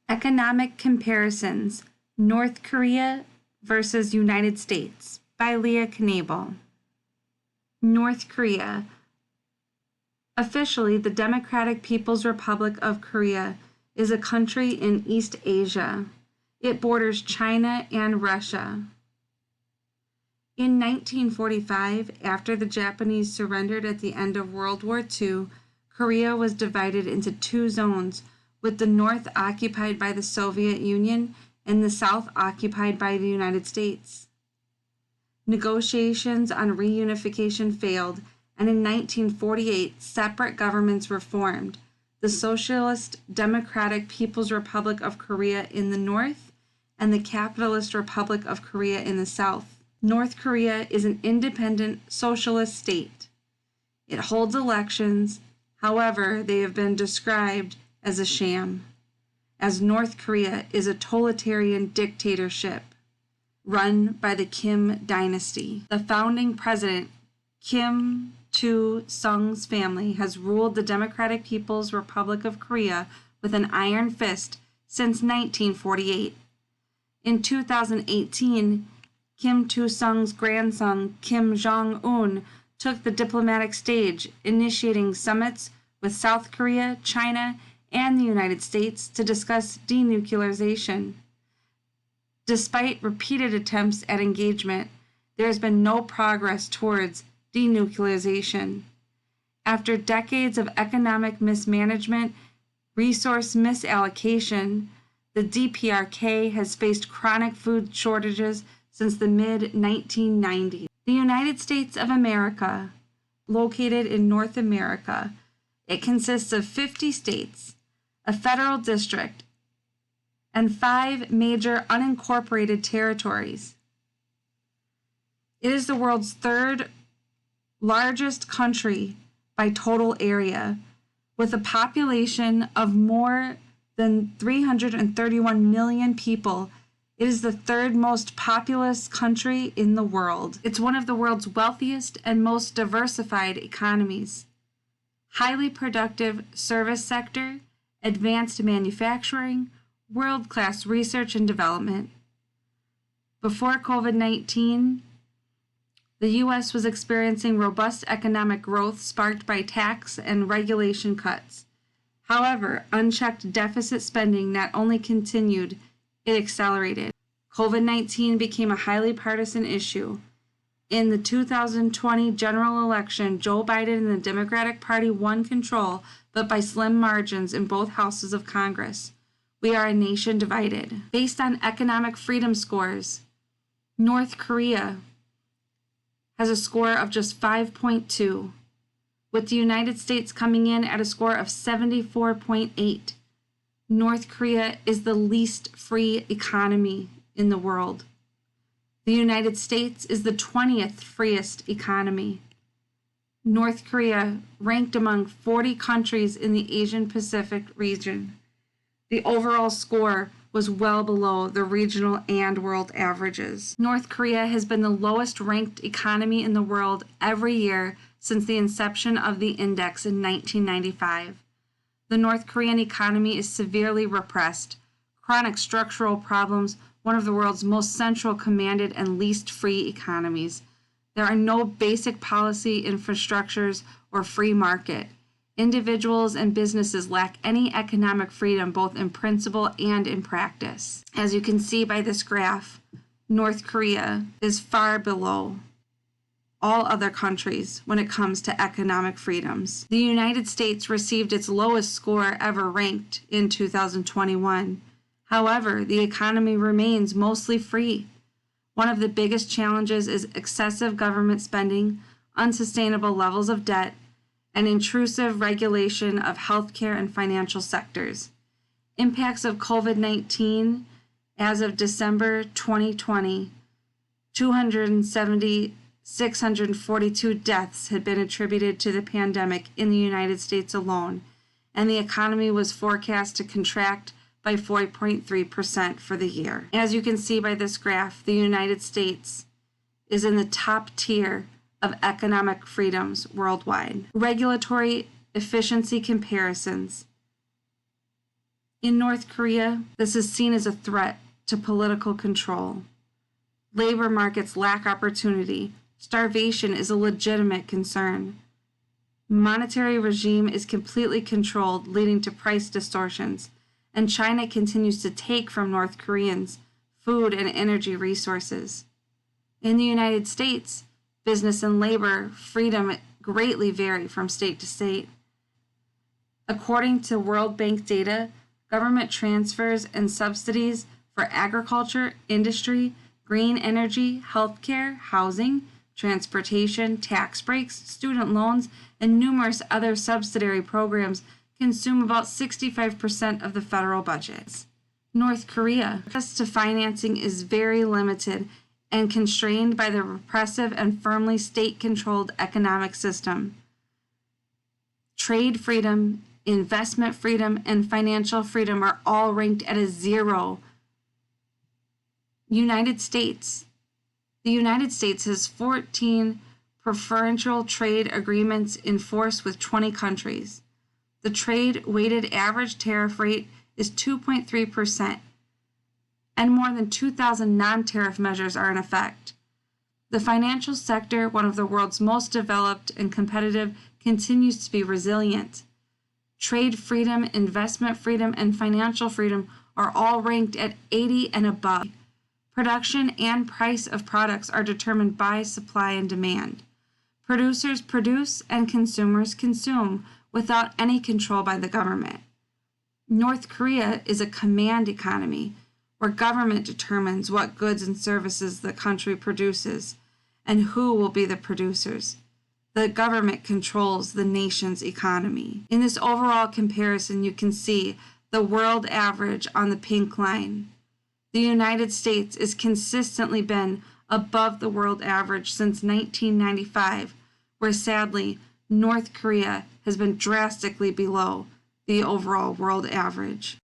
Economic Comparisons: North Korea versus United States by Leah Knabel. North Korea. Officially, the Democratic People's Republic of Korea is a country in East Asia. It borders China and Russia. In 1945, after the Japanese surrendered at the end of World War II, Korea was divided into two zones, with the north occupied by the Soviet Union and the south occupied by the United States. Negotiations on reunification failed, and in 1948, separate governments were formed: the Socialist Democratic People's Republic of Korea in the north and the Capitalist Republic of Korea in the south. North Korea is an independent socialist state. It holds elections. However, they have been described as a sham, as North Korea is a totalitarian dictatorship run by the Kim dynasty. The founding president, Kim Il-sung's family, has ruled the Democratic People's Republic of Korea with an iron fist since 1948. In 2018, Kim Il-sung's grandson, Kim Jong-un, took the diplomatic stage, initiating summits with South Korea, China, and the United States to discuss denuclearization. Despite repeated attempts at engagement, there has been no progress towards denuclearization. After decades of economic mismanagement, resource misallocation, the DPRK has faced chronic food shortages since the mid-1990s. The United States of America, located in North America, it consists of 50 states, a federal district, and 5 major unincorporated territories. It is the world's third largest country by total area, with a population of more than 331 million people. It is the third most populous country in the world. It's one of the world's wealthiest and most diversified economies. Highly productive service sector, advanced manufacturing, world-class research and development. Before COVID-19, the U.S. was experiencing robust economic growth sparked by tax and regulation cuts. However, unchecked deficit spending not only continued, it accelerated. COVID-19 became a highly partisan issue. In the 2020 general election, Joe Biden and the Democratic Party won control, but by slim margins in both houses of Congress. We are a nation divided. Based on economic freedom scores, North Korea has a score of just 5.2, with the United States coming in at a score of 74.8. North Korea is the least free economy in the world. The United States is the 20th freest economy. North Korea ranked among 40 countries in the Asian Pacific region. The overall score was well below the regional and world averages. North Korea has been the lowest ranked economy in the world every year since the inception of the index in 1995. The North Korean economy is severely repressed. Chronic structural problems, one of the world's most central, commanded, and least free economies. There are no basic policy infrastructures or free market. Individuals and businesses lack any economic freedom, both in principle and in practice. As you can see by this graph, North Korea is far below all other countries when it comes to economic freedoms. The United States received its lowest score ever ranked in 2021. However, the economy remains mostly free. One of the biggest challenges is excessive government spending, unsustainable levels of debt, and intrusive regulation of healthcare and financial sectors. Impacts of COVID-19 as of December 2020, 642 deaths had been attributed to the pandemic in the United States alone, and the economy was forecast to contract by 4.3% for the year. As you can see by this graph, the United States is in the top tier of economic freedoms worldwide. Regulatory efficiency comparisons. In North Korea, this is seen as a threat to political control. Labor markets lack opportunity. Starvation is a legitimate concern. Monetary regime is completely controlled, leading to price distortions, and China continues to take from North Koreans food and energy resources. In the United States, business and labor freedom greatly vary from state to state. According to World Bank data, government transfers and subsidies for agriculture, industry, green energy, healthcare, housing, transportation, tax breaks, student loans, and numerous other subsidiary programs consume about 65% of the federal budget. North Korea, access to financing is very limited and constrained by the repressive and firmly state-controlled economic system. Trade freedom, investment freedom, and financial freedom are all ranked at a 0. The United States has 14 preferential trade agreements in force with 20 countries. The trade-weighted average tariff rate is 2.3%, and more than 2,000 non-tariff measures are in effect. The financial sector, one of the world's most developed and competitive, continues to be resilient. Trade freedom, investment freedom, and financial freedom are all ranked at 80 and above. Production and price of products are determined by supply and demand. Producers produce and consumers consume without any control by the government. North Korea is a command economy where government determines what goods and services the country produces and who will be the producers. The government controls the nation's economy. In this overall comparison, you can see the world average on the pink line. The United States has consistently been above the world average since 1995, where sadly, North Korea has been drastically below the overall world average.